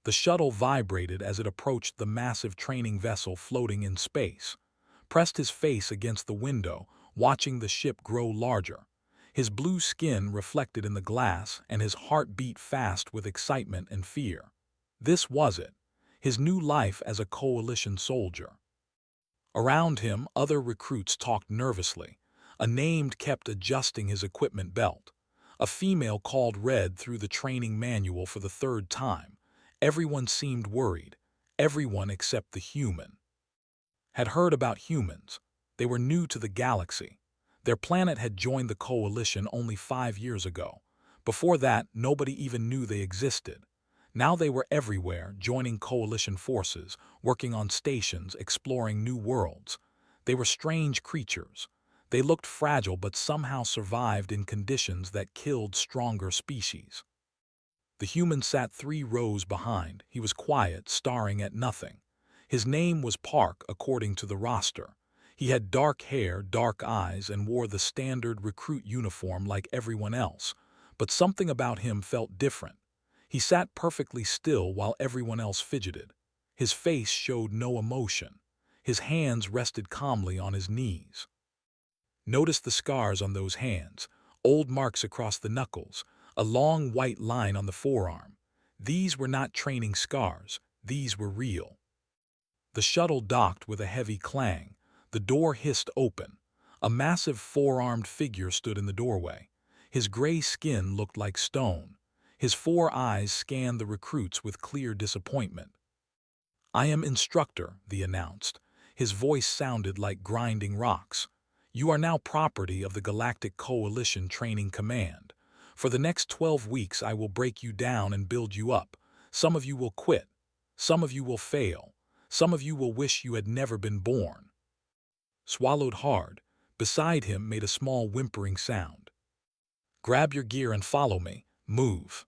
The shuttle vibrated as it approached the massive training vessel floating in space, pressed his face against the window, watching the ship grow larger. His blue skin reflected in the glass, and his heart beat fast with excitement and fear. This was it, his new life as a coalition soldier. Around him, other recruits talked nervously. A named kept adjusting his equipment belt. A female called read through the training manual for the third time. Everyone seemed worried, everyone except the human. Had heard about humans. They were new to the galaxy. Their planet had joined the coalition only 5 years ago. Before that, nobody even knew they existed. Now they were everywhere, joining coalition forces, working on stations, exploring new worlds. They were strange creatures. They looked fragile but somehow survived in conditions that killed stronger species. The human sat 3 rows behind. He was quiet, staring at nothing. His name was Park, according to the roster. He had dark hair, dark eyes, and wore the standard recruit uniform like everyone else. But something about him felt different. He sat perfectly still while everyone else fidgeted. His face showed no emotion. His hands rested calmly on his knees. Notice the scars on those hands, old marks across the knuckles, a long white line on the forearm. These were not training scars, these were real. The shuttle docked with a heavy clang. The door hissed open. A massive 4-armed figure stood in the doorway. His gray skin looked like stone. His 4 eyes scanned the recruits with clear disappointment. "I am instructor," he announced. His voice sounded like grinding rocks. "You are now property of the Galactic Coalition Training Command. For the next 12 weeks I will break you down and build you up. Some of you will quit. Some of you will fail. Some of you will wish you had never been born." Swallowed hard, beside him made a small whimpering sound. "Grab your gear and follow me. Move."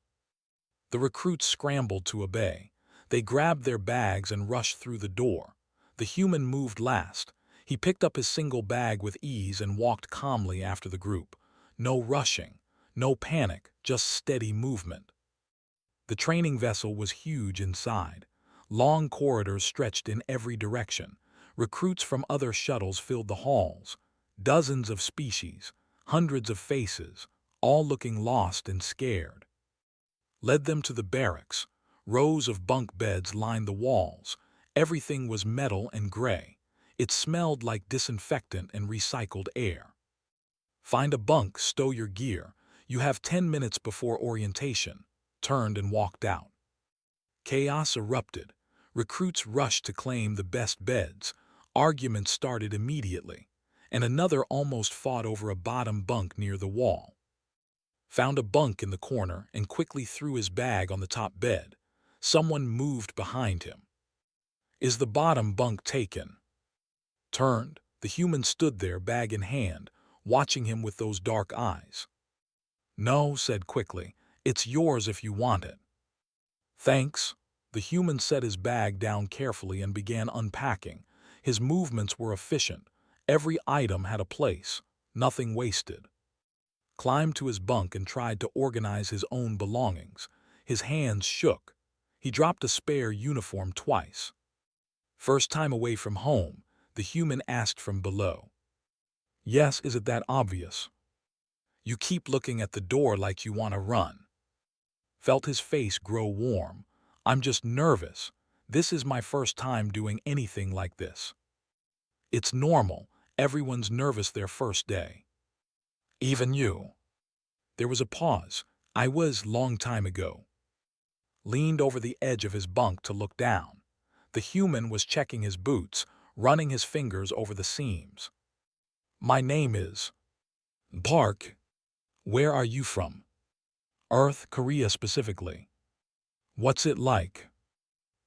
The recruits scrambled to obey. They grabbed their bags and rushed through the door. The human moved last. He picked up his single bag with ease and walked calmly after the group. No rushing, no panic, just steady movement. The training vessel was huge inside. Long corridors stretched in every direction. Recruits from other shuttles filled the halls. Dozens of species, hundreds of faces, all looking lost and scared. Led them to the barracks. Rows of bunk beds lined the walls. Everything was metal and gray. It smelled like disinfectant and recycled air. "Find a bunk, stow your gear. You have 10 minutes before orientation." Turned and walked out. Chaos erupted. Recruits rushed to claim the best beds. Arguments started immediately, and another almost fought over a bottom bunk near the wall. Found a bunk in the corner and quickly threw his bag on the top bed. Someone moved behind him. "Is the bottom bunk taken?" Turned, the human stood there, bag in hand, watching him with those dark eyes. "No," said quickly, "it's yours if you want it." "Thanks." The human set his bag down carefully and began unpacking. His movements were efficient. Every item had a place, nothing wasted. Climbed to his bunk and tried to organize his own belongings. His hands shook. He dropped a spare uniform twice. "First time away from home?" the human asked from below. "Yes, is it that obvious?" "You keep looking at the door like you want to run." Felt his face grow warm. "I'm just nervous. This is my first time doing anything like this." "It's normal. Everyone's nervous their first day." "Even you?" There was a pause. "I was, long time ago." Leaned over the edge of his bunk to look down. The human was checking his boots, running his fingers over the seams. "My name is Park. Where are you from?" "Earth, Korea specifically." "What's it like?"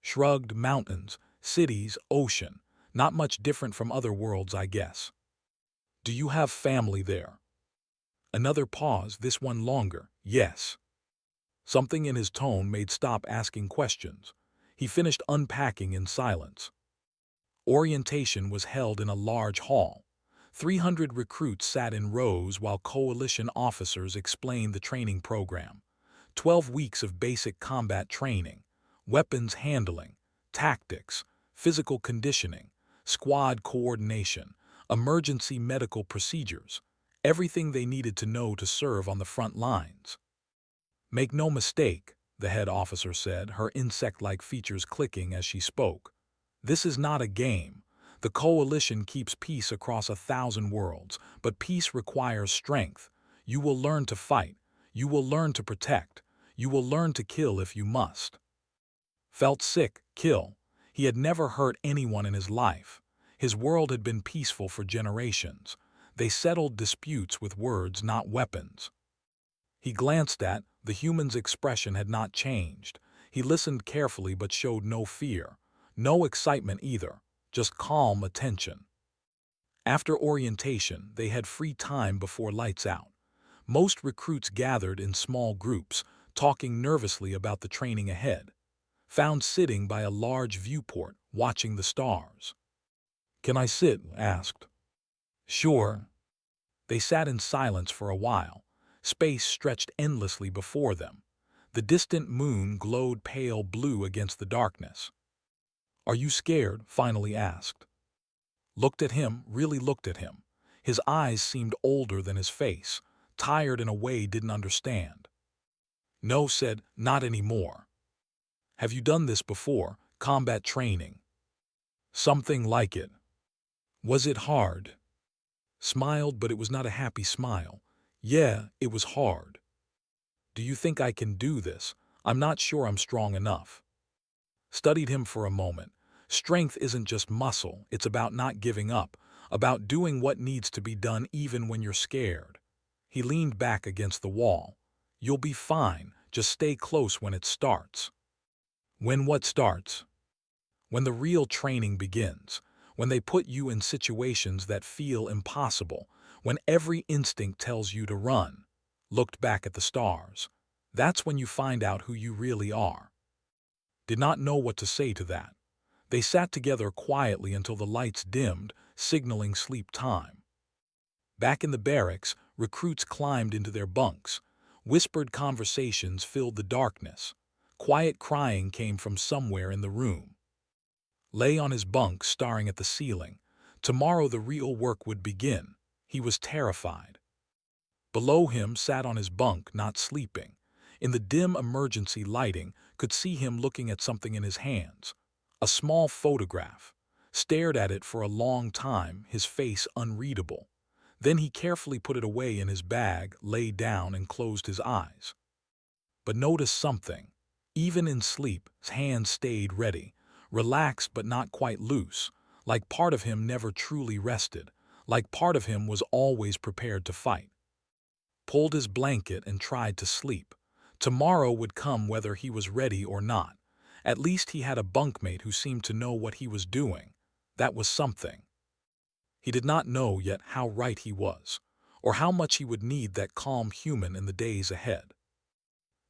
Shrugged. "Mountains, cities, ocean. Not much different from other worlds, I guess." "Do you have family there?" Another pause, this one longer. "Yes." Something in his tone made stop asking questions. He finished unpacking in silence. Orientation was held in a large hall. 300 recruits sat in rows while coalition officers explained the training program. 12 weeks of basic combat training. weapons handling, tactics, physical conditioning, squad coordination, emergency medical procedures, everything they needed to know to serve on the front lines. "Make no mistake," the head officer said, her insect-like features clicking as she spoke. "This is not a game. The Coalition keeps peace across 1,000 worlds, but peace requires strength. You will learn to fight. You will learn to protect. You will learn to kill if you must." Felt sick, kill. He had never hurt anyone in his life. His world had been peaceful for generations. They settled disputes with words, not weapons. He glanced at the human's expression had not changed. He listened carefully but showed no fear, no excitement either, just calm attention. After orientation, they had free time before lights out. Most recruits gathered in small groups, talking nervously about the training ahead. Found sitting by a large viewport, watching the stars. "Can I sit?" asked. "Sure." They sat in silence for a while. Space stretched endlessly before them. The distant moon glowed pale blue against the darkness. "Are you scared?" finally asked. Looked at him, really looked at him. His eyes seemed older than his face, tired in a way didn't understand. "No," said, "not anymore." "Have you done this before, combat training?" "Something like it." "Was it hard?" Smiled, but it was not a happy smile. "Yeah, it was hard." "Do you think I can do this? I'm not sure I'm strong enough." Studied him for a moment. Strength isn't just muscle, it's about not giving up, about doing what needs to be done even when you're scared. He leaned back against the wall. "You'll be fine, just stay close when it starts." "When what starts?" "When the real training begins. When they put you in situations that feel impossible. When every instinct tells you to run." Looked back at the stars. "That's when you find out who you really are." Did not know what to say to that. They sat together quietly until the lights dimmed, signaling sleep time. Back in the barracks, recruits climbed into their bunks. Whispered conversations filled the darkness. Quiet crying came from somewhere in the room. Lay on his bunk, staring at the ceiling. Tomorrow the real work would begin. He was terrified. Below him sat on his bunk, not sleeping. In the dim emergency lighting, could see him looking at something in his hands. A small photograph. Stared at it for a long time, his face unreadable. Then he carefully put it away in his bag, lay down and closed his eyes. But noticed something. Even in sleep, his hands stayed ready, relaxed but not quite loose, like part of him never truly rested, like part of him was always prepared to fight. Pulled his blanket and tried to sleep. Tomorrow would come whether he was ready or not. At least he had a bunkmate who seemed to know what he was doing. That was something. He did not know yet how right he was, or how much he would need that calm human in the days ahead.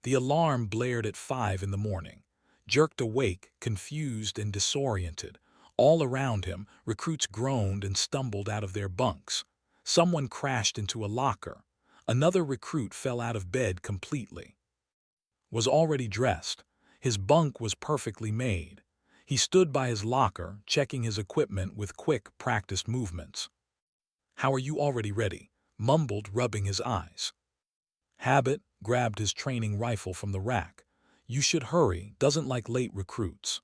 The alarm blared at 5 in the morning. Jerked awake, confused and disoriented. All around him, recruits groaned and stumbled out of their bunks. Someone crashed into a locker. Another recruit fell out of bed completely. Was already dressed. His bunk was perfectly made. He stood by his locker, checking his equipment with quick, practiced movements. "How are you already ready?" mumbled, rubbing his eyes. Habit, grabbed his training rifle from the rack. "You should hurry, doesn't like late recruits."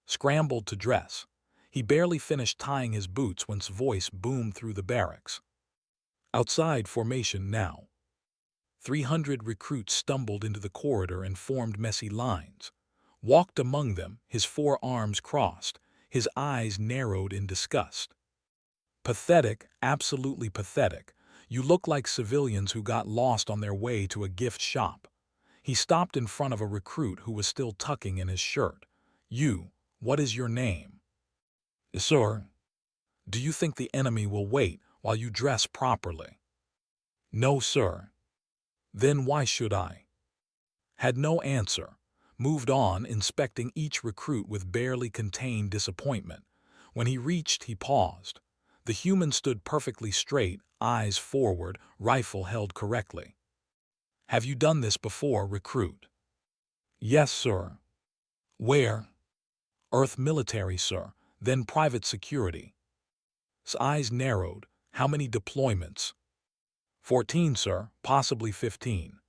Scrambled to dress. He barely finished tying his boots when his voice boomed through the barracks. "Outside formation now." 300 recruits stumbled into the corridor and formed messy lines. Walked among them, his 4 arms crossed, his eyes narrowed in disgust. "Pathetic, absolutely pathetic. You look like civilians who got lost on their way to a gift shop." He stopped in front of a recruit who was still tucking in his shirt. "You, what is your name?" "Sir." "Do you think the enemy will wait while you dress properly?" "No, sir." "Then why should I?" Had no answer. Moved on, inspecting each recruit with barely contained disappointment. When he reached, he paused. The human stood perfectly straight, eyes forward, rifle held correctly. "Have you done this before, recruit?" "Yes, sir." Where? Earth military, sir, then private security. His eyes narrowed. How many deployments? 14, sir, possibly 15.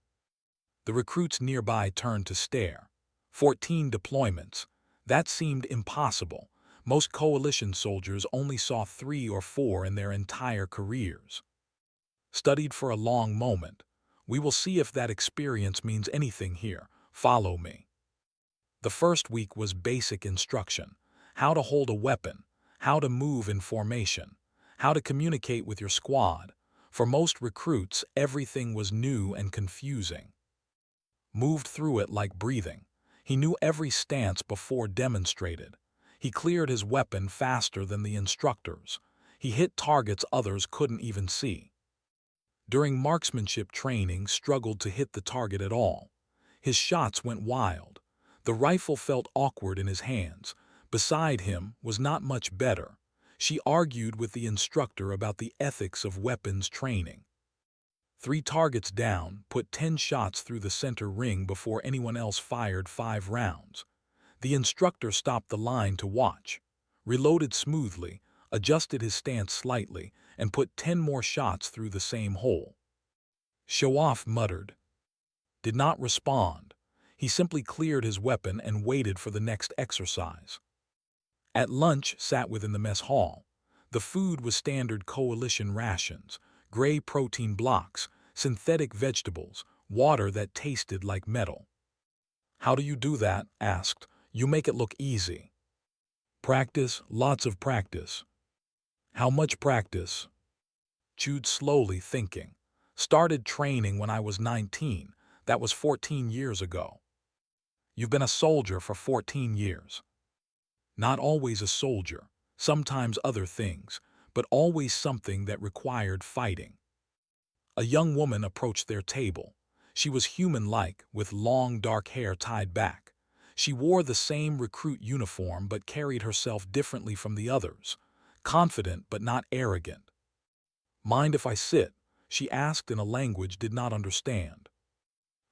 The recruits nearby turned to stare. 14 deployments. That seemed impossible. Most coalition soldiers only saw 3 or 4 in their entire careers. Studied for a long moment. We will see if that experience means anything here. Follow me. The first week was basic instruction. How to hold a weapon, how to move in formation, how to communicate with your squad. For most recruits, everything was new and confusing. Moved through it like breathing. He knew every stance before demonstrated. He cleared his weapon faster than the instructors. He hit targets others couldn't even see. During marksmanship training, struggled to hit the target at all. His shots went wild. The rifle felt awkward in his hands. Beside him was not much better. She argued with the instructor about the ethics of weapons training. 3 targets down, put 10 shots through the center ring before anyone else fired 5 rounds. The instructor stopped the line to watch, reloaded smoothly, adjusted his stance slightly, and put 10 more shots through the same hole. Show-off muttered. Did not respond. He simply cleared his weapon and waited for the next exercise. At lunch, sat within the mess hall. The food was standard coalition rations, gray protein blocks, synthetic vegetables, water that tasted like metal. How do you do that? Asked. You make it look easy. Practice, lots of practice. How much practice? Chewed slowly, thinking. Started training when I was 19. That was 14 years ago. You've been a soldier for 14 years. Not always a soldier, sometimes other things, but always something that required fighting. A young woman approached their table. She was human-like, with long dark hair tied back. She wore the same recruit uniform but carried herself differently from the others, confident but not arrogant. Mind if I sit? She asked in a language did not understand.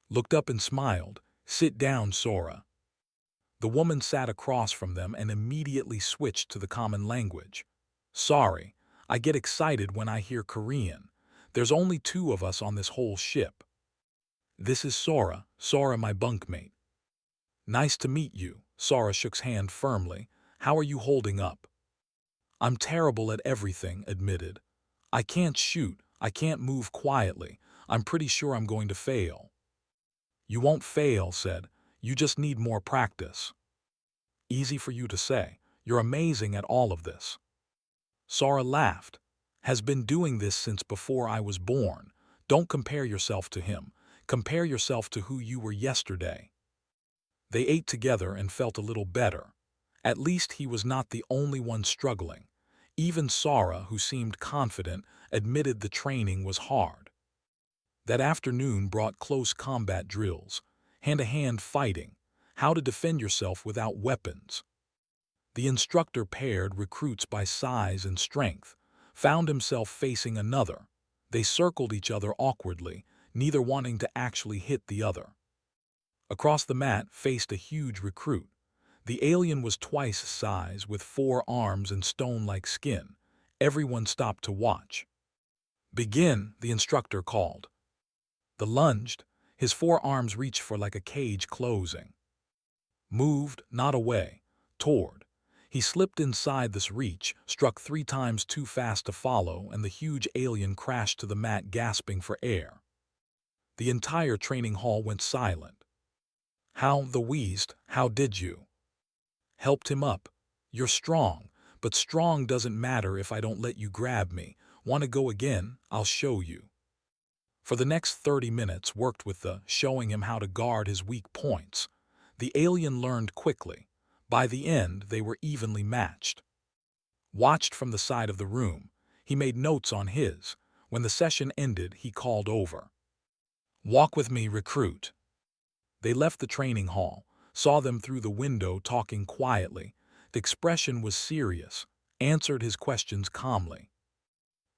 Looked up and smiled. Sit down, Sora. The woman sat across from them and immediately switched to the common language. Sorry, I get excited when I hear Korean. There's only 2 of us on this whole ship. This is Sora, my bunkmate. Nice to meet you. Sora shook hand firmly. How are you holding up? I'm terrible at everything, admitted. I can't shoot, I can't move quietly. I'm pretty sure I'm going to fail. You won't fail, said. You just need more practice. Easy for you to say. You're amazing at all of this. Sora laughed. Has been doing this since before I was born. Don't compare yourself to him. Compare yourself to who you were yesterday. They ate together and felt a little better. At least he was not the only one struggling. Even Sora, who seemed confident, admitted the training was hard. That afternoon brought close combat drills, hand-to-hand fighting, how to defend yourself without weapons. The instructor paired recruits by size and strength, found himself facing another. They circled each other awkwardly, neither wanting to actually hit the other. Across the mat faced a huge recruit. The alien was twice his size, with 4 arms and stone-like skin. Everyone stopped to watch. Begin, the instructor called. The lunged, his 4 arms reached for like a cage closing. Moved, not away, toward. He slipped inside this reach, struck 3 times too fast to follow, and the huge alien crashed to the mat gasping for air. The entire training hall went silent. How, the wheezed, how did you? Helped him up. You're strong, but strong doesn't matter if I don't let you grab me. Want to go again? I'll show you. For the next 30 minutes worked with showing him how to guard his weak points. The alien learned quickly. By the end, they were evenly matched. Watched from the side of the room, he made notes on his. When the session ended, he called over. Walk with me, recruit. They left the training hall, saw them through the window talking quietly. The expression was serious, answered his questions calmly.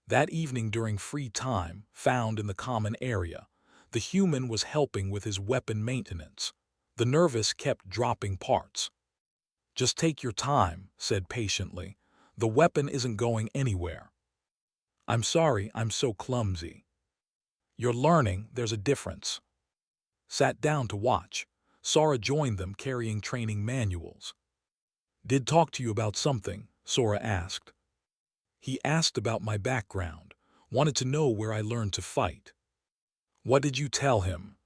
That evening during free time, found in the common area, the human was helping with his weapon maintenance. The nervous kept dropping parts. "Just take your time," said patiently. "The weapon isn't going anywhere." "I'm sorry, I'm so clumsy." "You're learning, there's a difference." Sat down to watch. Sora joined them carrying training manuals. "Did talk to you about something?" Sora asked. "He asked about my background, wanted to know where I learned to fight." "What did you tell him?"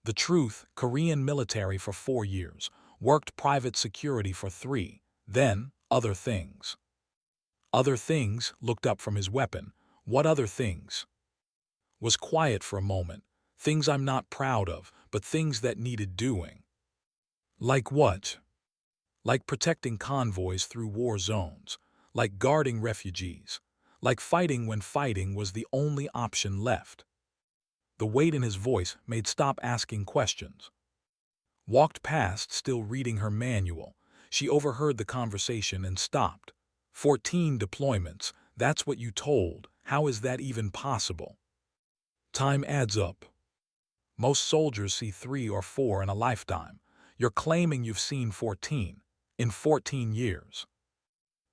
"The truth, Korean military for 4 years, worked private security for 3, then other things." "Other things?" Looked up from his weapon. "What other things?" Was quiet for a moment. "Things I'm not proud of, but things that needed doing." "Like what?" "Like protecting convoys through war zones, like guarding refugees, like fighting when fighting was the only option left." The weight in his voice made stop asking questions. Walked past, still reading her manual. She overheard the conversation and stopped. 14 deployments, that's what you told. How is that even possible?" "Time adds up. Most soldiers see 3 or 4 in a lifetime. You're claiming you've seen 14. In 14 years.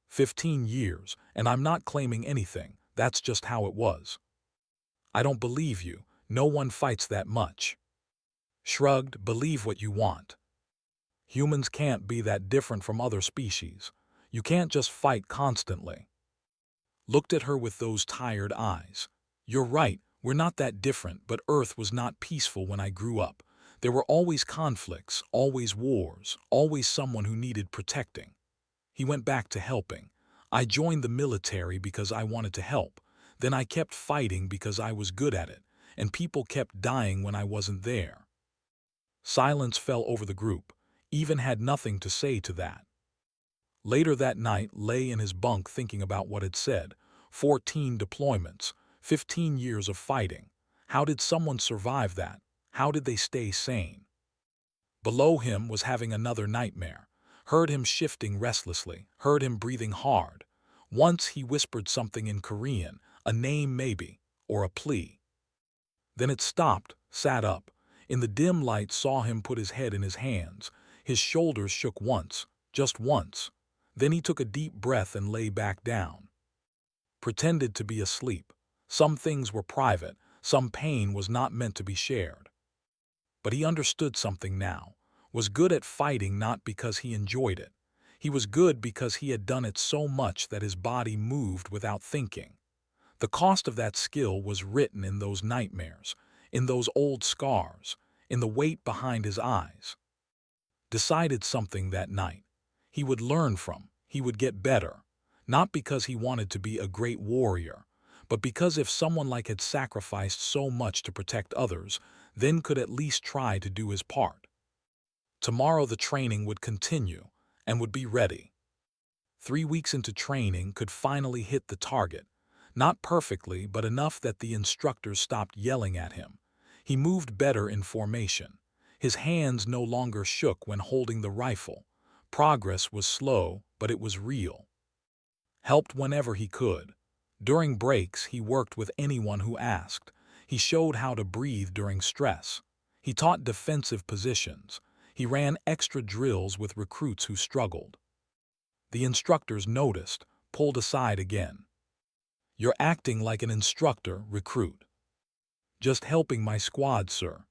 15 years, and I'm not claiming anything. That's just how it was." "I don't believe you. No one fights that much." Shrugged. "Believe what you want. Humans can't be that different from other species. You can't just fight constantly." Looked at her with those tired eyes. "You're right, we're not that different, but Earth was not peaceful when I grew up. There were always conflicts, always wars, always someone who needed protecting." He went back to helping. "I joined the military because I wanted to help. Then I kept fighting because I was good at it, and people kept dying when I wasn't there." Silence fell over the group. Even had nothing to say to that. Later that night, lay in his bunk thinking about what it said. 14 deployments, 15 years of fighting. How did someone survive that? How did they stay sane? Below him was having another nightmare. Heard him shifting restlessly, heard him breathing hard. Once he whispered something in Korean, a name maybe, or a plea. Then it stopped, sat up. In the dim light saw him put his head in his hands. His shoulders shook once, just once. Then he took a deep breath and lay back down. Pretended to be asleep. Some things were private, some pain was not meant to be shared. But he understood something now. Was good at fighting not because he enjoyed it. He was good because he had done it so much that his body moved without thinking. The cost of that skill was written in those nightmares, in those old scars, in the weight behind his eyes. Decided something that night. He would learn from, he would get better. Not because he wanted to be a great warrior, but because if someone like had sacrificed so much to protect others, then could at least try to do his part. Tomorrow the training would continue, and would be ready. 3 weeks into training could finally hit the target. Not perfectly, but enough that the instructors stopped yelling at him. He moved better in formation. His hands no longer shook when holding the rifle. Progress was slow, but it was real. Helped whenever he could. During breaks, he worked with anyone who asked. He showed how to breathe during stress. He taught defensive positions. He ran extra drills with recruits who struggled. The instructors noticed, pulled aside again. "You're acting like an instructor, recruit." "Just helping my squad, sir."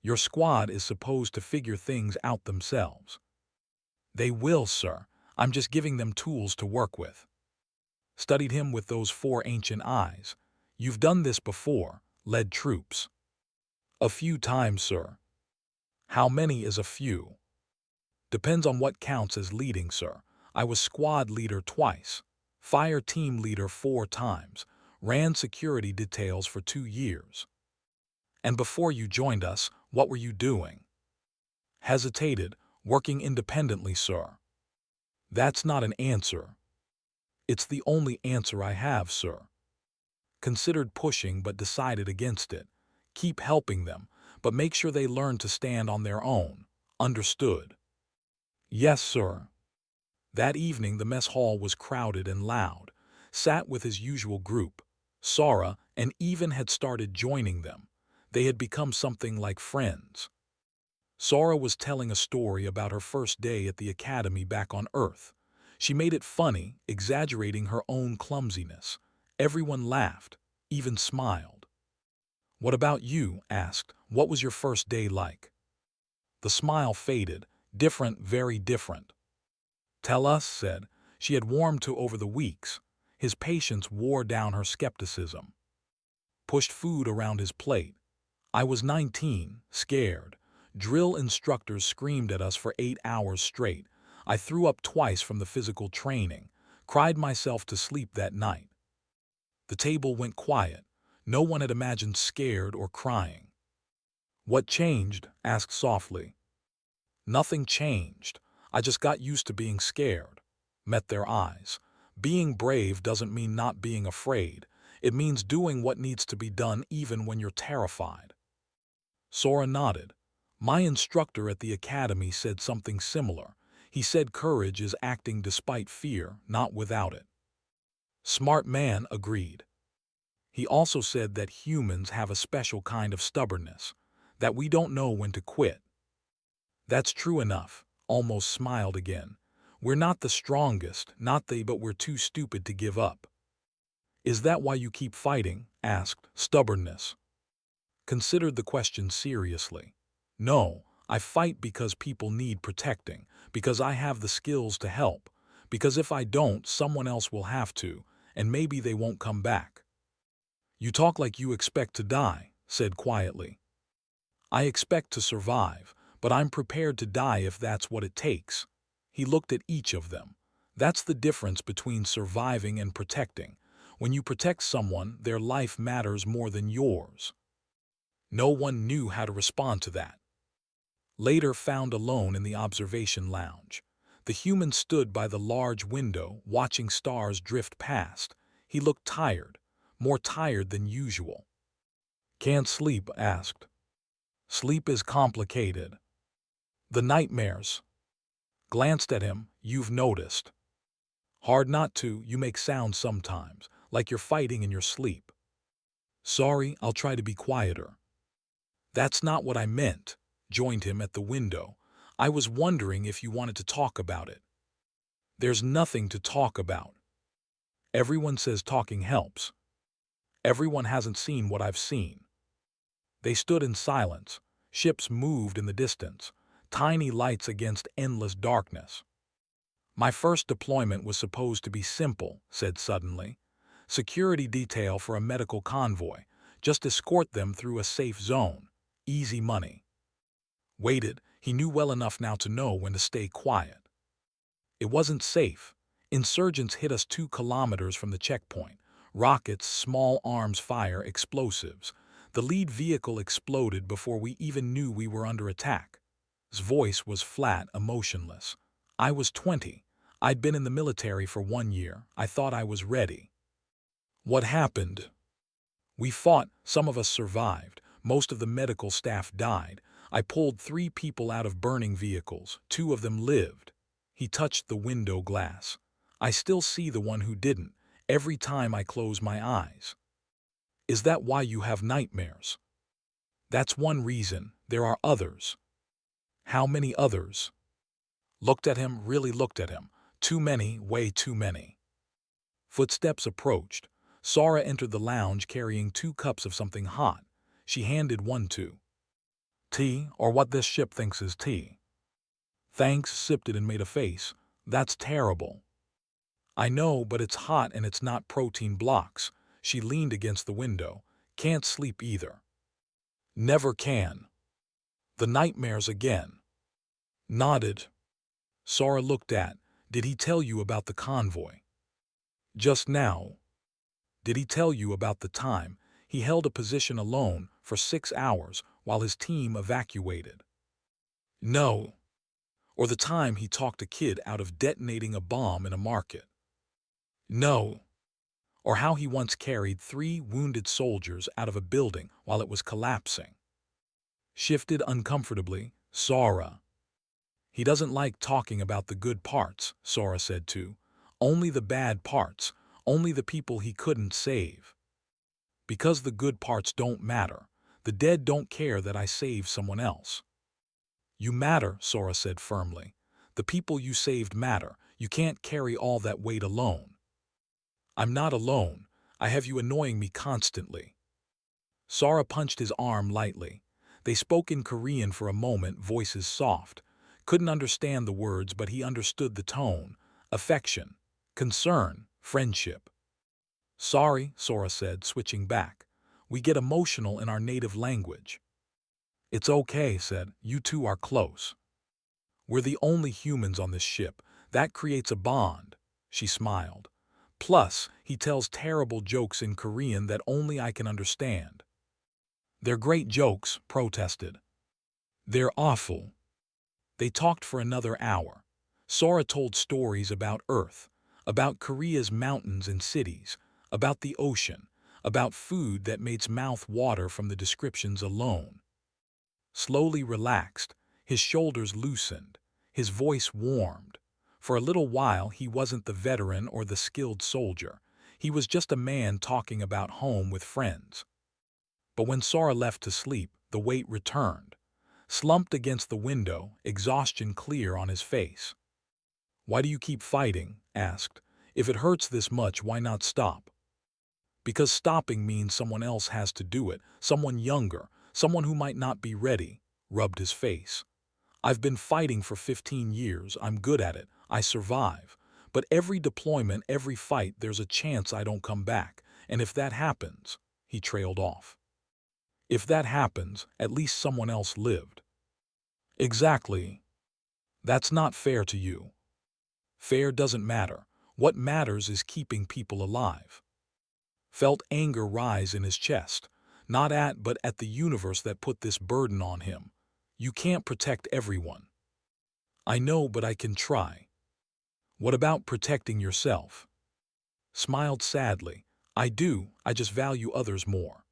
"Your squad is supposed to figure things out themselves." "They will, sir. I'm just giving them tools to work with." Studied him with those 4 ancient eyes. "You've done this before, led troops." "A few times, sir." "How many is a few?" "Depends on what counts as leading, sir. I was squad leader twice. Fire team leader 4 times. Ran security details for 2 years." "And before you joined us, what were you doing?" Hesitated, "Working independently, sir." "That's not an answer." "It's the only answer I have, sir." Considered pushing but decided against it. "Keep helping them, but make sure they learn to stand on their own. Understood?" "Yes, sir." That evening the mess hall was crowded and loud. Sat with his usual group. Sora and even had started joining them. They had become something like friends. Sora was telling a story about her first day at the academy back on Earth. She made it funny, exaggerating her own clumsiness. Everyone laughed, even smiled. "What about you?" asked. "What was your first day like?" The smile faded. "Different, very different." "Tell us," said. She had warmed to over the weeks. His patience wore down her skepticism. Pushed food around his plate. "I was 19, scared. Drill instructors screamed at us for 8 hours straight. I threw up twice from the physical training. Cried myself to sleep that night." The table went quiet. No one had imagined scared or crying. "What changed?" asked softly. "Nothing changed. I just got used to being scared." Met their eyes. Being brave doesn't mean not being afraid. It means doing what needs to be done even when you're terrified. Sora nodded. "My instructor at the academy said something similar. He said courage is acting despite fear, not without it." Smart man agreed. He also said that humans have a special kind of stubbornness, that we don't know when to quit. "That's true enough," almost smiled again. "We're not the strongest, not they, but we're too stupid to give up." "Is that why you keep fighting?" asked. "Stubbornness." Considered the question seriously. "No, I fight because people need protecting, because I have the skills to help, because if I don't, someone else will have to, and maybe they won't come back." "You talk like you expect to die," said quietly. "I expect to survive, but I'm prepared to die if that's what it takes." He looked at each of them. "That's the difference between surviving and protecting. When you protect someone, their life matters more than yours." No one knew how to respond to that. Later found alone in the observation lounge. The human stood by the large window, watching stars drift past. He looked tired, more tired than usual. "Can't sleep?" asked. "Sleep is complicated." "The nightmares." Glanced at him. "You've noticed." "Hard not to. You make sounds sometimes, like you're fighting in your sleep." "Sorry, I'll try to be quieter." "That's not what I meant." Joined him at the window. "I was wondering if you wanted to talk about it." "There's nothing to talk about." "Everyone says talking helps." "Everyone hasn't seen what I've seen." They stood in silence. Ships moved in the distance, tiny lights against endless darkness. "My first deployment was supposed to be simple," said suddenly. "Security detail for a medical convoy. Just escort them through a safe zone. Easy money." Waited. He knew well enough now to know when to stay quiet. "It wasn't safe. Insurgents hit us 2 kilometers from the checkpoint. Rockets, small arms fire, explosives. The lead vehicle exploded before we even knew we were under attack." His voice was flat, emotionless. "I was 20. I'd been in the military for 1 year. I thought I was ready." "What happened?" "We fought. Some of us survived. Most of the medical staff died. I pulled 3 people out of burning vehicles. 2 of them lived." He touched the window glass. "I still see the one who didn't, every time I close my eyes." "Is that why you have nightmares?" "That's one reason. There are others." "How many others?" Looked at him, really looked at him. "Too many, way too many." Footsteps approached. Sora entered the lounge carrying 2 cups of something hot. She handed one to. "Tea, or what this ship thinks is tea." "Thanks," sipped it and made a face. "That's terrible." "I know, but it's hot and it's not protein blocks." She leaned against the window. "Can't sleep either." "Never can." "The nightmares again." Nodded. Sora looked at. "Did he tell you about the convoy?" "Just now." "Did he tell you about the time he held a position alone for 6 hours while his team evacuated?" "No." "Or the time he talked a kid out of detonating a bomb in a market?" "No." "Or how he once carried 3 wounded soldiers out of a building while it was collapsing?" Shifted uncomfortably. "Sora." "He doesn't like talking about the good parts," Sora said too. "Only the bad parts, only the people he couldn't save." "Because the good parts don't matter. The dead don't care that I saved someone else." You matter, Sora said firmly. The people you saved matter. You can't carry all that weight alone. I'm not alone. I have you annoying me constantly. Sora punched his arm lightly. They spoke in Korean for a moment, voices soft. Couldn't understand the words, but he understood the tone. Affection, concern, friendship. Sorry, Sora said, switching back. We get emotional in our native language. It's okay, said. You two are close. We're the only humans on this ship. That creates a bond. She smiled. Plus, he tells terrible jokes in Korean that only I can understand. They're great jokes, protested. They're awful. They talked for another hour. Sora told stories about Earth, about Korea's mountains and cities, about the ocean, about food that makes mouth water from the descriptions alone. Slowly relaxed, his shoulders loosened, his voice warmed. For a little while he wasn't the veteran or the skilled soldier. He was just a man talking about home with friends. But when Sora left to sleep, the weight returned. Slumped against the window, exhaustion clear on his face. Why do you keep fighting? Asked. If it hurts this much, why not stop? Because stopping means someone else has to do it, someone younger, someone who might not be ready, rubbed his face. I've been fighting for 15 years, I'm good at it, I survive. But every deployment, every fight, there's a chance I don't come back. And if that happens, he trailed off. If that happens, at least someone else lived. Exactly. That's not fair to you. Fair doesn't matter. What matters is keeping people alive. Felt anger rise in his chest, not at but at the universe that put this burden on him. You can't protect everyone. I know, but I can try. What about protecting yourself? Smiled sadly. I do, I just value others more.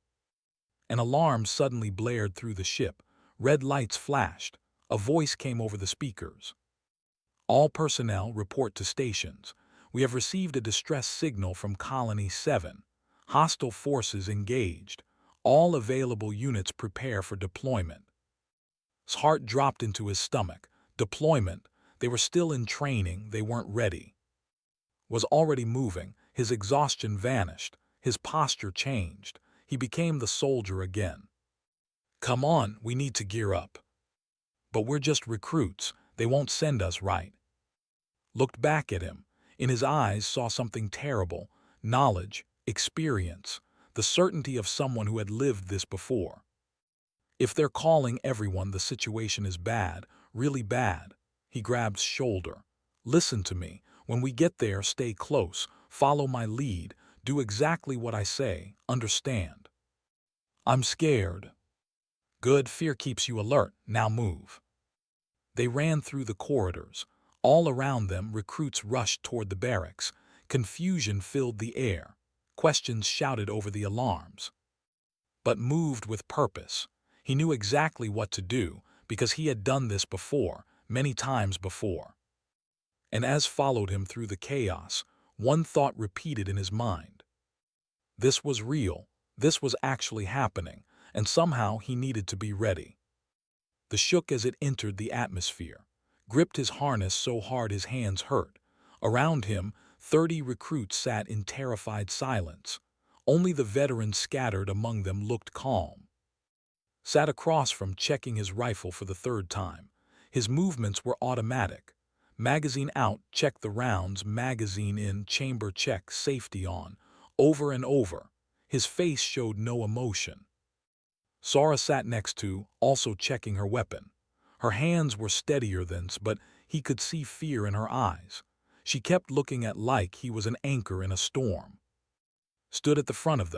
An alarm suddenly blared through the ship. Red lights flashed. A voice came over the speakers. All personnel report to stations. We have received a distress signal from Colony 7. Hostile forces engaged. All available units prepare for deployment. His heart dropped into his stomach. Deployment. They were still in training, they weren't ready. Was already moving, his exhaustion vanished, his posture changed. He became the soldier again. Come on, we need to gear up. But we're just recruits, they won't send us right. Looked back at him. In his eyes saw something terrible. Knowledge, experience, the certainty of someone who had lived this before. If they're calling everyone, the situation is bad, really bad. He grabbed shoulder. Listen to me. When we get there, stay close. Follow my lead. Do exactly what I say. Understand? I'm scared. Good, fear keeps you alert. Now move. They ran through the corridors. All around them, recruits rushed toward the barracks. Confusion filled the air. Questions shouted over the alarms. But moved with purpose. He knew exactly what to do because he had done this before, many times before. And as followed him through the chaos, one thought repeated in his mind. This was real, this was actually happening, and somehow he needed to be ready. The shook as it entered the atmosphere, gripped his harness so hard his hands hurt. Around him, 30 recruits sat in terrified silence. Only the veterans scattered among them looked calm. Sat across from, checking his rifle for the third time. His movements were automatic. Magazine out, check the rounds, magazine in, chamber check, safety on. Over and over. His face showed no emotion. Sora sat next to, also checking her weapon. Her hands were steadier than his, but he could see fear in her eyes. She kept looking at like he was an anchor in a storm. Stood at the front of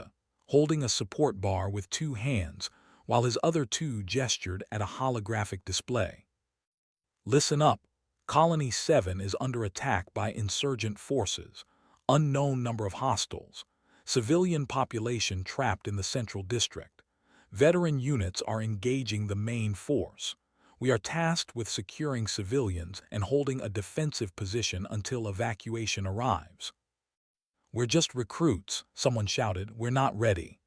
holding a support bar with two hands, while his other two gestured at a holographic display. Listen up. Colony 7 is under attack by insurgent forces. Unknown number of hostiles. Civilian population trapped in the central district. Veteran units are engaging the main force. We are tasked with securing civilians and holding a defensive position until evacuation arrives. We're just recruits, someone shouted. We're not ready.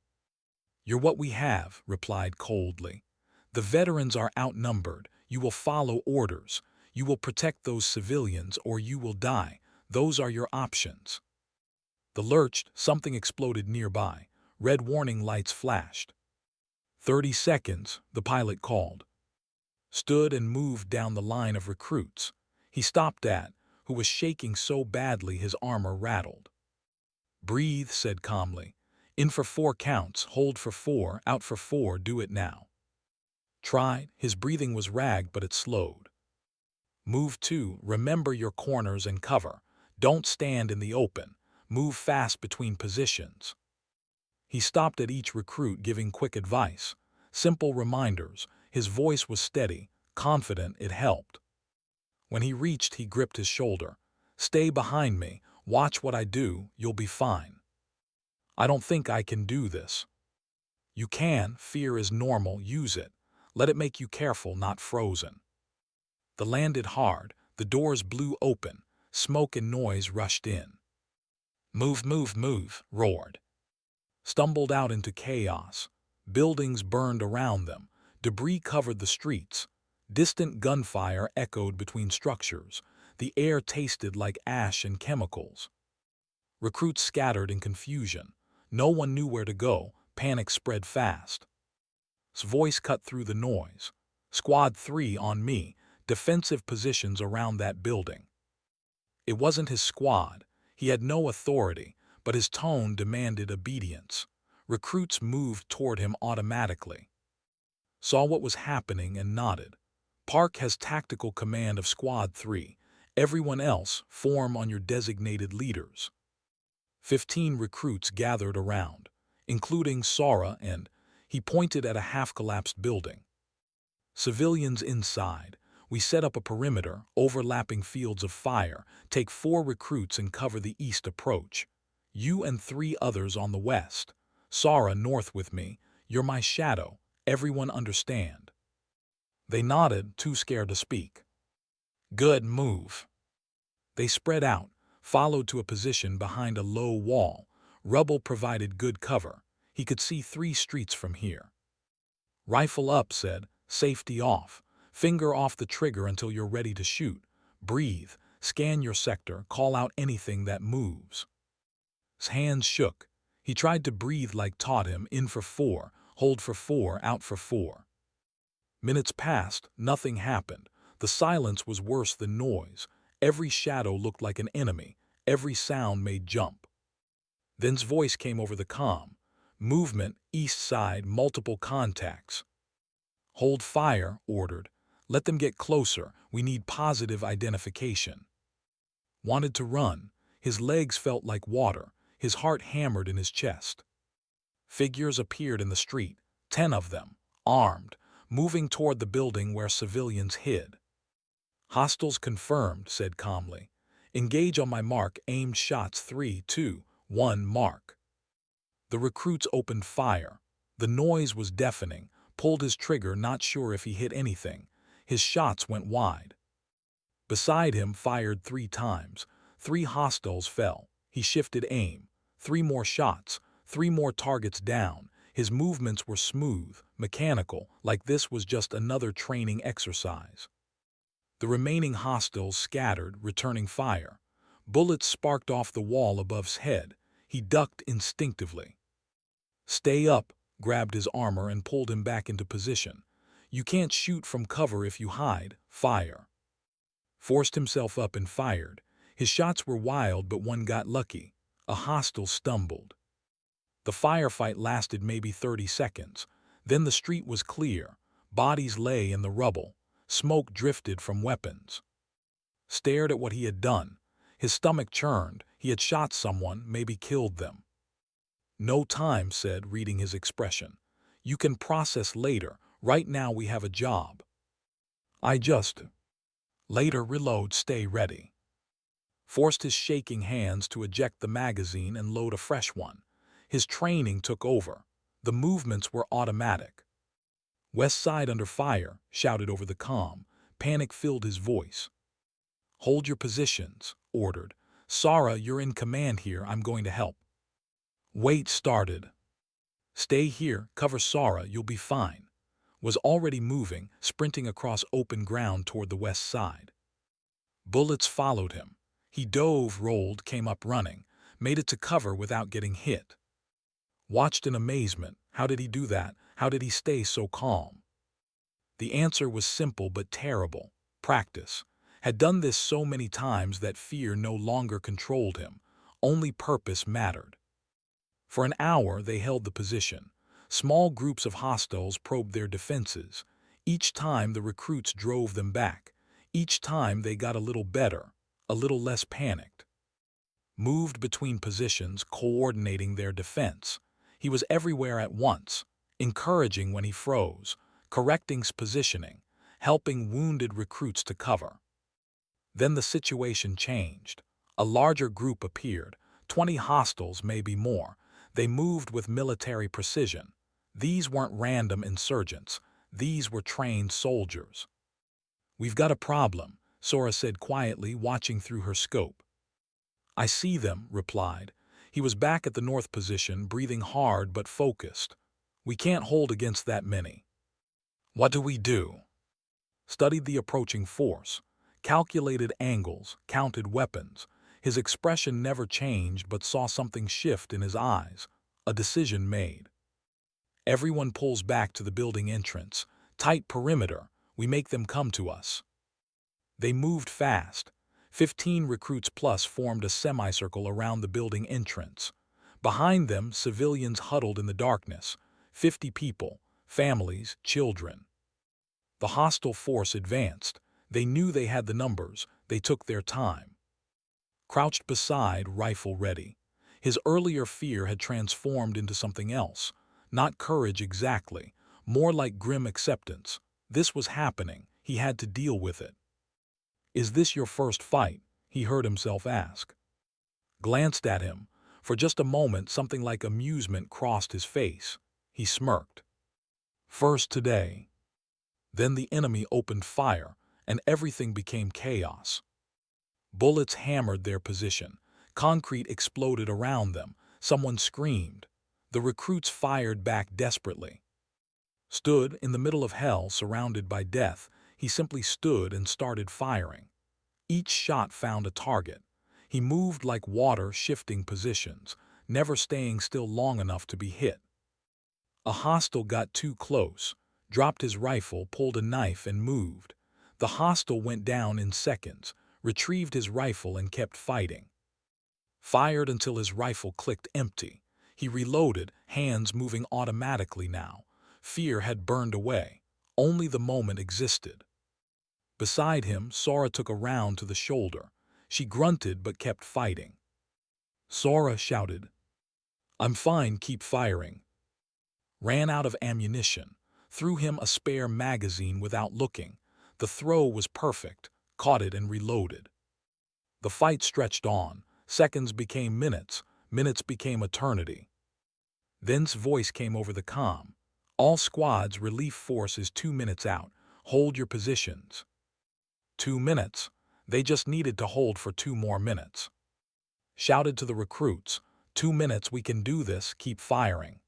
You're what we have, replied coldly. The veterans are outnumbered. You will follow orders. You will protect those civilians or you will die. Those are your options. The lurched, something exploded nearby. Red warning lights flashed. 30 seconds, the pilot called. Stood and moved down the line of recruits. He stopped Dad, who was shaking so badly his armor rattled. Breathe, said calmly. In for 4 counts, hold for 4, out for 4, do it now. Tried, his breathing was ragged but it slowed. Move 2, remember your corners and cover. Don't stand in the open. Move fast between positions. He stopped at each recruit giving quick advice, simple reminders. His voice was steady, confident it helped. When he reached, he gripped his shoulder. Stay behind me, watch what I do, you'll be fine. I don't think I can do this. You can, fear is normal, use it. Let it make you careful, not frozen. They landed hard, the doors blew open, smoke and noise rushed in. Move, move, move, roared. Stumbled out into chaos. Buildings burned around them. Debris covered the streets. Distant gunfire echoed between structures. The air tasted like ash and chemicals. Recruits scattered in confusion. No one knew where to go. Panic spread fast. His voice cut through the noise. Squad 3 on me. Defensive positions around that building. It wasn't his squad. He had no authority, but his tone demanded obedience. Recruits moved toward him automatically. Saw what was happening and nodded. Park has tactical command of Squad 3. Everyone else, form on your designated leaders. 15 recruits gathered around, including Sora and, he pointed at a half-collapsed building. Civilians inside. We set up a perimeter, overlapping fields of fire, take 4 recruits and cover the east approach. You and 3 others on the west. Sora north with me. You're my shadow. Everyone understand. They nodded, too scared to speak. Good move. They spread out, followed to a position behind a low wall. Rubble provided good cover. He could see 3 streets from here. Rifle up, said. Safety off. Finger off the trigger until you're ready to shoot. Breathe. Scan your sector. Call out anything that moves. His hands shook. He tried to breathe like taught him, in for 4, hold for 4, out for 4. Minutes passed, nothing happened. The silence was worse than noise. Every shadow looked like an enemy. Every sound made jump. Then's voice came over the comm. Movement, east side, multiple contacts. Hold fire, ordered. Let them get closer. We need positive identification. Wanted to run. His legs felt like water. His heart hammered in his chest. Figures appeared in the street, 10 of them, armed, moving toward the building where civilians hid. Hostiles confirmed, said calmly. Engage on my mark, aimed shots 3, 2, 1, mark. The recruits opened fire. The noise was deafening, pulled his trigger, not sure if he hit anything. His shots went wide. Beside him fired 3 times. 3 hostiles fell. He shifted aim. 3 more shots, 3 more targets down. His movements were smooth, mechanical, like this was just another training exercise. The remaining hostiles scattered, returning fire. Bullets sparked off the wall above his head. He ducked instinctively. Stay up, grabbed his armor and pulled him back into position. You can't shoot from cover if you hide. Fire. Forced himself up and fired. His shots were wild, but one got lucky. A hostile stumbled. The firefight lasted maybe 30 seconds. Then the street was clear. Bodies lay in the rubble. Smoke drifted from weapons. Stared at what he had done. His stomach churned. He had shot someone, maybe killed them. No time, said, reading his expression. You can process later. Right now we have a job. I just... Later, reload, stay ready. Forced his shaking hands to eject the magazine and load a fresh one. His training took over. The movements were automatic. West side under fire, shouted over the comm. Panic filled his voice. Hold your positions, ordered. Sara, you're in command here, I'm going to help. Wait, started. Stay here, cover Sara, you'll be fine. was already moving, sprinting across open ground toward the west side. Bullets followed him. He dove, rolled, came up running, made it to cover without getting hit. Watched in amazement. How did he do that? How did he stay so calm? The answer was simple but terrible. Practice. Had done this so many times that fear no longer controlled him. Only purpose mattered. For an hour they held the position. Small groups of hostiles probed their defenses. Each time the recruits drove them back. Each time they got a little better, a little less panicked. Moved between positions, coordinating their defense. He was everywhere at once, encouraging when he froze, correcting positioning, helping wounded recruits to cover. Then the situation changed. A larger group appeared, 20 hostiles, maybe more. They moved with military precision. These weren't random insurgents. These were trained soldiers. "We've got a problem," Sora said quietly, watching through her scope. "I see them," replied. He was back at the north position, breathing hard but focused. "We can't hold against that many." "What do we do?" Studied the approaching force, calculated angles, counted weapons. His expression never changed but saw something shift in his eyes. A decision made. "Everyone pulls back to the building entrance. Tight perimeter. We make them come to us." They moved fast. 15 recruits plus formed a semicircle around the building entrance. Behind them, civilians huddled in the darkness. 50 people, families, children. The hostile force advanced. They knew they had the numbers. They took their time. Crouched beside, rifle ready. His earlier fear had transformed into something else. Not courage exactly, more like grim acceptance. This was happening. He had to deal with it. "Is this your first fight?" he heard himself ask. Glanced at him. For just a moment, something like amusement crossed his face. He smirked. "First today." Then the enemy opened fire, and everything became chaos. Bullets hammered their position. Concrete exploded around them. Someone screamed. The recruits fired back desperately. Stood in the middle of hell, surrounded by death, he simply stood and started firing. Each shot found a target. He moved like water, shifting positions, never staying still long enough to be hit. A hostile got too close, dropped his rifle, pulled a knife, and moved. The hostile went down in seconds, retrieved his rifle, and kept fighting. Fired until his rifle clicked empty. He reloaded, hands moving automatically now. Fear had burned away. Only the moment existed. Beside him, Sora took a round to the shoulder. She grunted but kept fighting. Sora shouted, "I'm fine, keep firing." Ran out of ammunition. Threw him a spare magazine without looking. The throw was perfect. Caught it and reloaded. The fight stretched on. Seconds became minutes. Minutes became eternity. Then's voice came over the comm. "All squads, relief force is 2 minutes out. Hold your positions." 2 minutes. They just needed to hold for 2 more minutes. Shouted to the recruits, "2 minutes, we can do this, keep firing."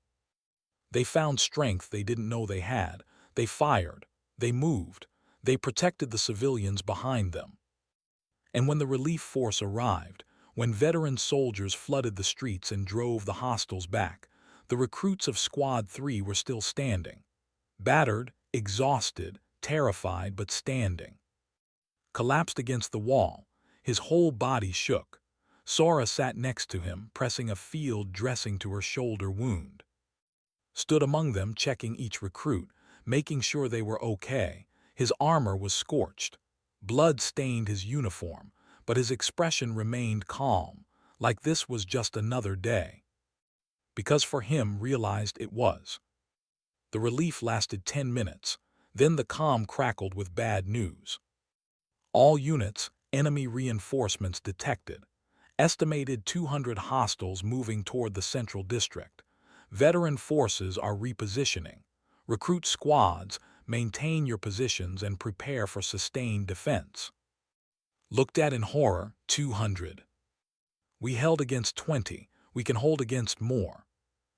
They found strength they didn't know they had. They fired. They moved. They protected the civilians behind them. And when the relief force arrived, when veteran soldiers flooded the streets and drove the hostiles back, the recruits of Squad 3 were still standing. Battered, exhausted, terrified, but standing. Collapsed against the wall. His whole body shook. Sora sat next to him, pressing a field dressing to her shoulder wound. Stood among them, checking each recruit, making sure they were okay. His armor was scorched. Blood stained his uniform, but his expression remained calm, like this was just another day. Because for him realized it was. The relief lasted 10 minutes. Then the comm crackled with bad news. "All units, enemy reinforcements detected. Estimated 200 hostiles moving toward the central district. Veteran forces are repositioning. Recruit squads, maintain your positions and prepare for sustained defense." Looked at in horror, 200. "We held against 20. We can hold against more."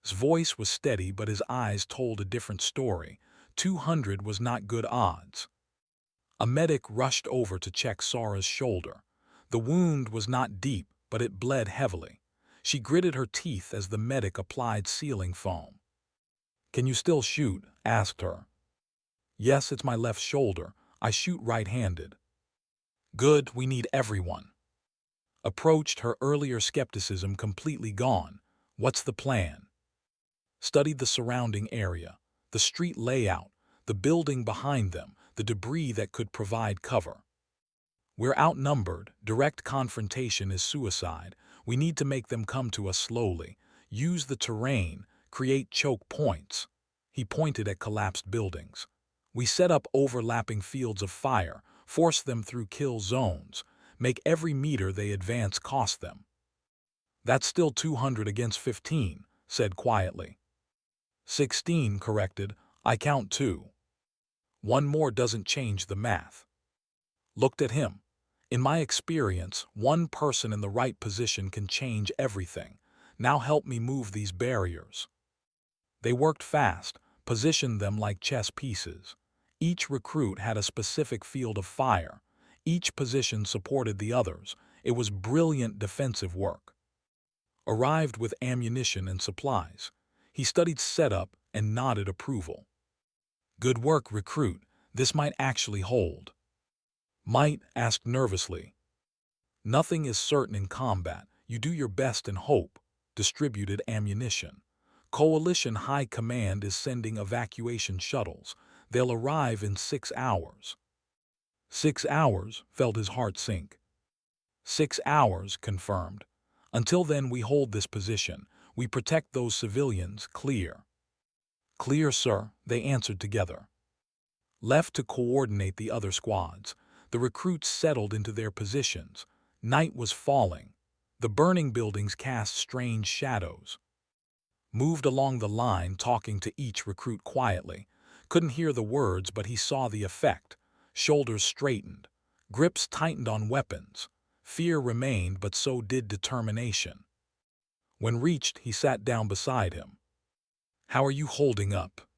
His voice was steady, but his eyes told a different story. 200 was not good odds. A medic rushed over to check Sora's shoulder. The wound was not deep, but it bled heavily. She gritted her teeth as the medic applied sealing foam. "Can you still shoot?" asked her. "Yes, it's my left shoulder. I shoot right-handed." "Good, we need everyone." Approached, her earlier skepticism completely gone. "What's the plan?" Studied the surrounding area, the street layout, the building behind them, the debris that could provide cover. "We're outnumbered. Direct confrontation is suicide. We need to make them come to us slowly. Use the terrain, create choke points." He pointed at collapsed buildings. "We set up overlapping fields of fire, force them through kill zones, make every meter they advance cost them." "That's still 200 against 15, said quietly. 16, corrected. "I count 2. One more doesn't change the math." Looked at him. "In my experience, one person in the right position can change everything. Now help me move these barriers." They worked fast, positioned them like chess pieces. Each recruit had a specific field of fire. Each position supported the others. It was brilliant defensive work. Arrived with ammunition and supplies. He studied setup and nodded approval. "Good work, recruit. This might actually hold." Might asked nervously. "Nothing is certain in combat. You do your best and hope." Distributed ammunition. "Coalition High Command is sending evacuation shuttles. They'll arrive in 6 hours." 6 hours, felt his heart sink. 6 hours, confirmed. "Until then we hold this position. We protect those civilians, clear." "Clear, sir," they answered together. Left to coordinate the other squads. The recruits settled into their positions. Night was falling. The burning buildings cast strange shadows. Moved along the line, talking to each recruit quietly. Couldn't hear the words, but he saw the effect. Shoulders straightened. Grips tightened on weapons. Fear remained, but so did determination. When reached, he sat down beside him. "How are you holding up?"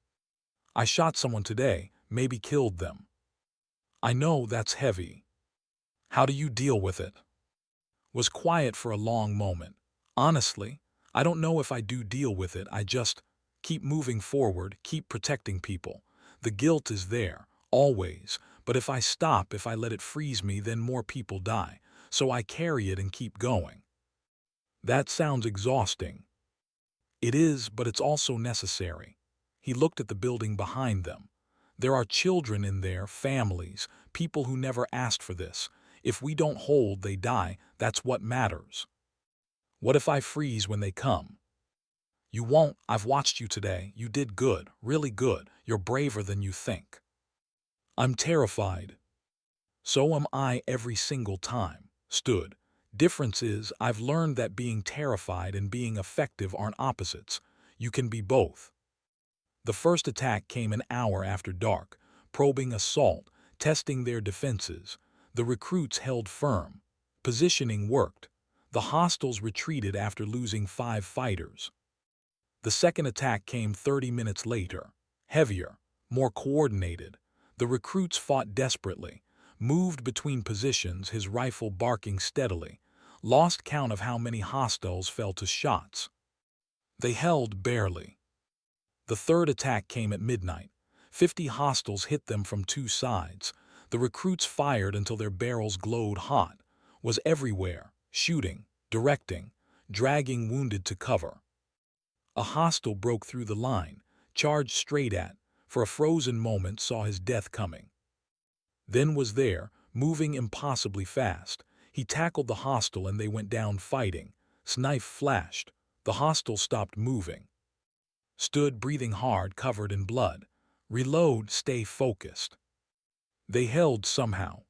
"I shot someone today, maybe killed them." "I know, that's heavy." "How do you deal with it?" Was quiet for a long moment. "Honestly, I don't know if I do deal with it. I just keep moving forward, keep protecting people. The guilt is there, always, but if I stop, if I let it freeze me, then more people die. So I carry it and keep going." "That sounds exhausting." "It is, but it's also necessary." He looked at the building behind them. "There are children in there, families, people who never asked for this. If we don't hold, they die. That's what matters." "What if I freeze when they come?" "You won't. I've watched you today. You did good, really good. You're braver than you think." "I'm terrified." "So am I every single time." Stood. "Difference is, I've learned that being terrified and being effective aren't opposites. You can be both." The first attack came an hour after dark, probing assault, testing their defenses. The recruits held firm. Positioning worked. The hostiles retreated after losing 5 fighters. The second attack came 30 minutes later. Heavier, more coordinated. The recruits fought desperately, moved between positions, his rifle barking steadily. Lost count of how many hostiles fell to shots. They held barely. The third attack came at midnight. 50 hostiles hit them from 2 sides. The recruits fired until their barrels glowed hot. Was everywhere, shooting, directing, dragging wounded to cover. A hostile broke through the line, charged straight at, for a frozen moment saw his death coming. Then was there, moving impossibly fast. He tackled the hostile and they went down fighting. Knife flashed. The hostile stopped moving. Stood breathing hard, covered in blood. Reload, stay focused. They held somehow.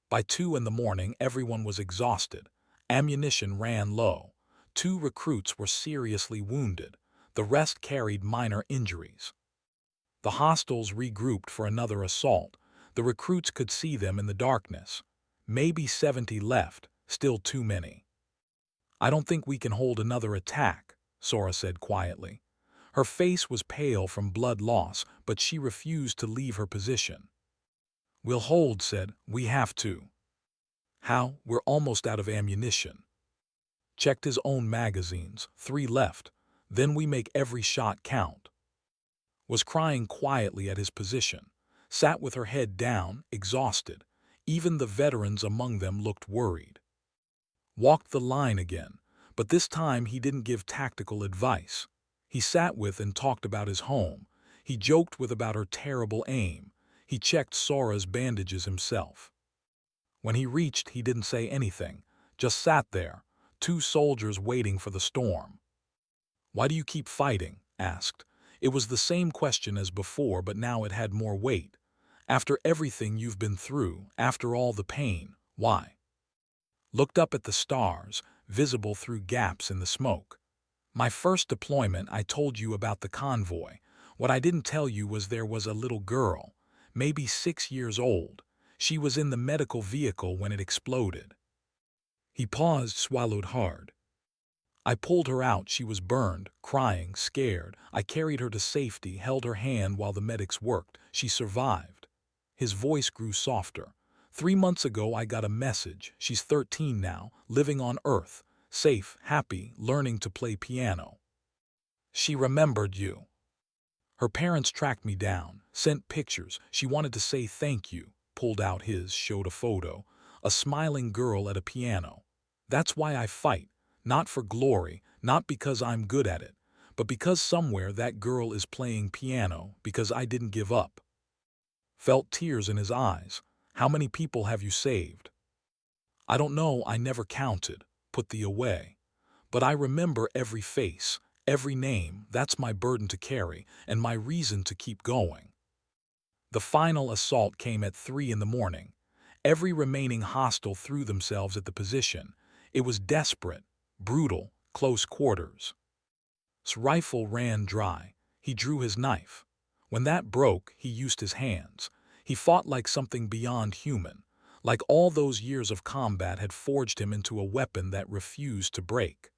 By 2 in the morning, everyone was exhausted. Ammunition ran low. 2 recruits were seriously wounded. The rest carried minor injuries. The hostiles regrouped for another assault. The recruits could see them in the darkness. Maybe 70 left, still too many. "I don't think we can hold another attack," Sora said quietly. Her face was pale from blood loss, but she refused to leave her position. "We'll hold," said. "We have to." "How? We're almost out of ammunition." Checked his own magazines, 3 left. "Then we make every shot count." Was crying quietly at his position. Sat with her head down, exhausted. Even the veterans among them looked worried. Walked the line again, but this time he didn't give tactical advice. He sat with and talked about his home. He joked with about her terrible aim. He checked Sora's bandages himself. When he reached, he didn't say anything, just sat there, 2 soldiers waiting for the storm. "Why do you keep fighting?" asked. It was the same question as before, but now it had more weight. "After everything you've been through, after all the pain, why?" Looked up at the stars, visible through gaps in the smoke. "My first deployment, I told you about the convoy. What I didn't tell you was there was a little girl, maybe 6 years old. She was in the medical vehicle when it exploded." He paused, swallowed hard. "I pulled her out. She was burned, crying, scared. I carried her to safety, held her hand while the medics worked. She survived." His voice grew softer. "3 months ago I got a message. She's 13 now, living on Earth, safe, happy, learning to play piano. She remembered you. Her parents tracked me down, sent pictures. She wanted to say thank you." Pulled out his, showed a photo. A smiling girl at a piano. "That's why I fight. Not for glory, not because I'm good at it, but because somewhere that girl is playing piano, because I didn't give up." Felt tears in his eyes. "How many people have you saved?" "I don't know, I never counted." Put the away. "But I remember every face, every name. That's my burden to carry, and my reason to keep going." The final assault came at 3 in the morning. Every remaining hostile threw themselves at the position. It was desperate, brutal, close quarters. His rifle ran dry. He drew his knife. When that broke, he used his hands. He fought like something beyond human, like all those years of combat had forged him into a weapon that refused to break.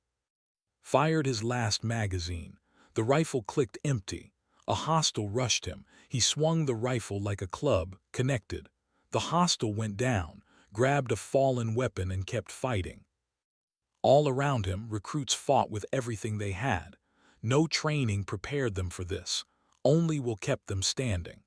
Fired his last magazine. The rifle clicked empty. A hostile rushed him. He swung the rifle like a club, connected. The hostile went down, grabbed a fallen weapon and kept fighting. All around him, recruits fought with everything they had. No training prepared them for this. Only will kept them standing.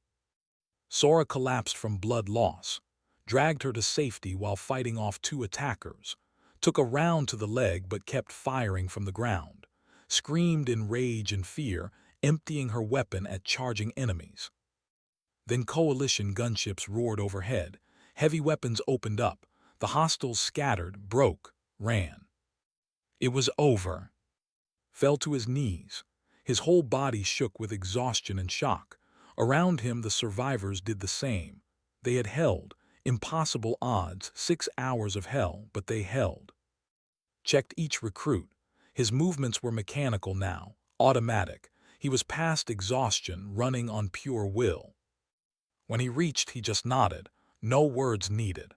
Sora collapsed from blood loss. Dragged her to safety while fighting off 2 attackers. Took a round to the leg but kept firing from the ground. Screamed in rage and fear, emptying her weapon at charging enemies. Then coalition gunships roared overhead. Heavy weapons opened up. The hostiles scattered, broke, ran. It was over. Fell to his knees. His whole body shook with exhaustion and shock. Around him the survivors did the same. They had held. Impossible odds, 6 hours of hell, but they held. Checked each recruit. His movements were mechanical now, automatic. He was past exhaustion, running on pure will. When he reached, he just nodded. No words needed.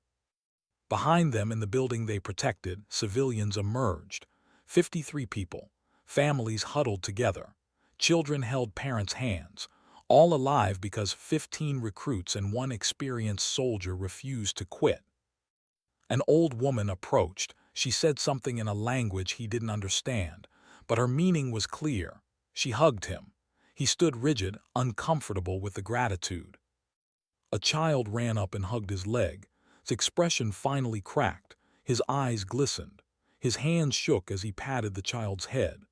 Behind them in the building they protected, civilians emerged. 53 people. Families huddled together. Children held parents' hands. All alive because 15 recruits and 1 experienced soldier refused to quit. An old woman approached. She said something in a language he didn't understand, but her meaning was clear. She hugged him. He stood rigid, uncomfortable with the gratitude. A child ran up and hugged his leg. His expression finally cracked. His eyes glistened. His hands shook as he patted the child's head.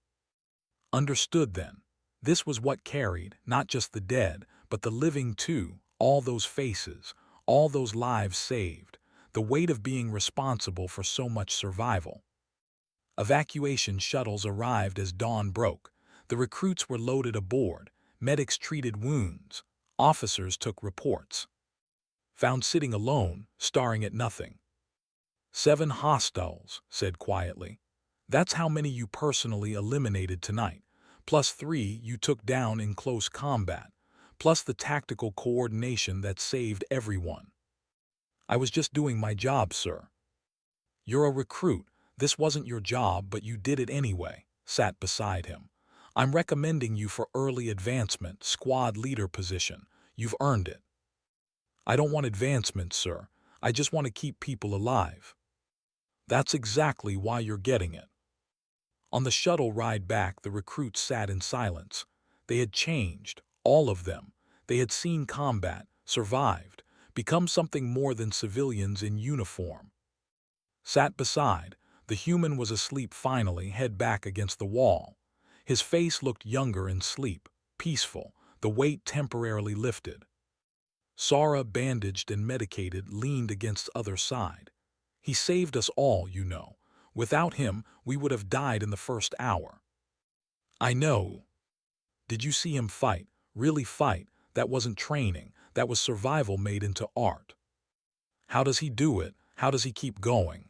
Understood then. This was what carried, not just the dead, but the living too, all those faces, all those lives saved, the weight of being responsible for so much survival. Evacuation shuttles arrived as dawn broke. The recruits were loaded aboard. Medics treated wounds. Officers took reports. Found sitting alone, staring at nothing. 7 hostiles, said quietly. That's how many you personally eliminated tonight, plus 3 you took down in close combat, plus the tactical coordination that saved everyone. I was just doing my job, sir. You're a recruit. This wasn't your job, but you did it anyway. Sat beside him. I'm recommending you for early advancement, squad leader position. You've earned it. I don't want advancement, sir. I just want to keep people alive. That's exactly why you're getting it. On the shuttle ride back, the recruits sat in silence. They had changed, all of them. They had seen combat, survived, become something more than civilians in uniform. Sat beside, the human was asleep finally, head back against the wall. His face looked younger in sleep, peaceful, the weight temporarily lifted. Sara, bandaged and medicated, leaned against other side. He saved us all, you know. Without him, we would have died in the first hour. I know. Did you see him fight? Really fight? That wasn't training. That was survival made into art. How does he do it? How does he keep going?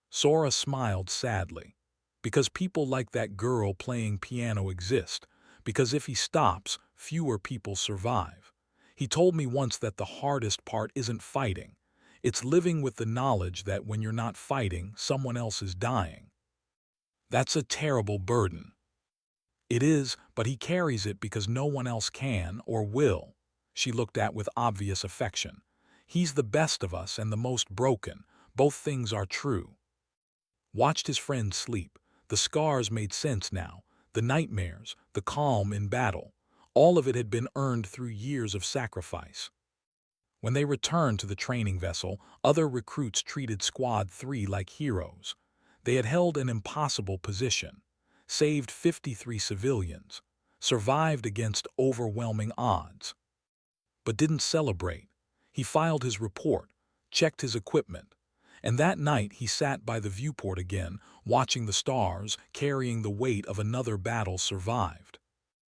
Sora smiled sadly. Because people like that girl playing piano exist. Because if he stops, fewer people survive. He told me once that the hardest part isn't fighting. It's living with the knowledge that when you're not fighting, someone else is dying. That's a terrible burden. It is, but he carries it because no one else can or will. She looked at with obvious affection. He's the best of us and the most broken. Both things are true. Watched his friend sleep. The scars made sense now. The nightmares, the calm in battle. All of it had been earned through years of sacrifice. When they returned to the training vessel, other recruits treated Squad 3 like heroes. They had held an impossible position, saved 53 civilians, survived against overwhelming odds. But didn't celebrate. He filed his report, checked his equipment, and that night he sat by the viewport again, watching the stars, carrying the weight of another battle survived.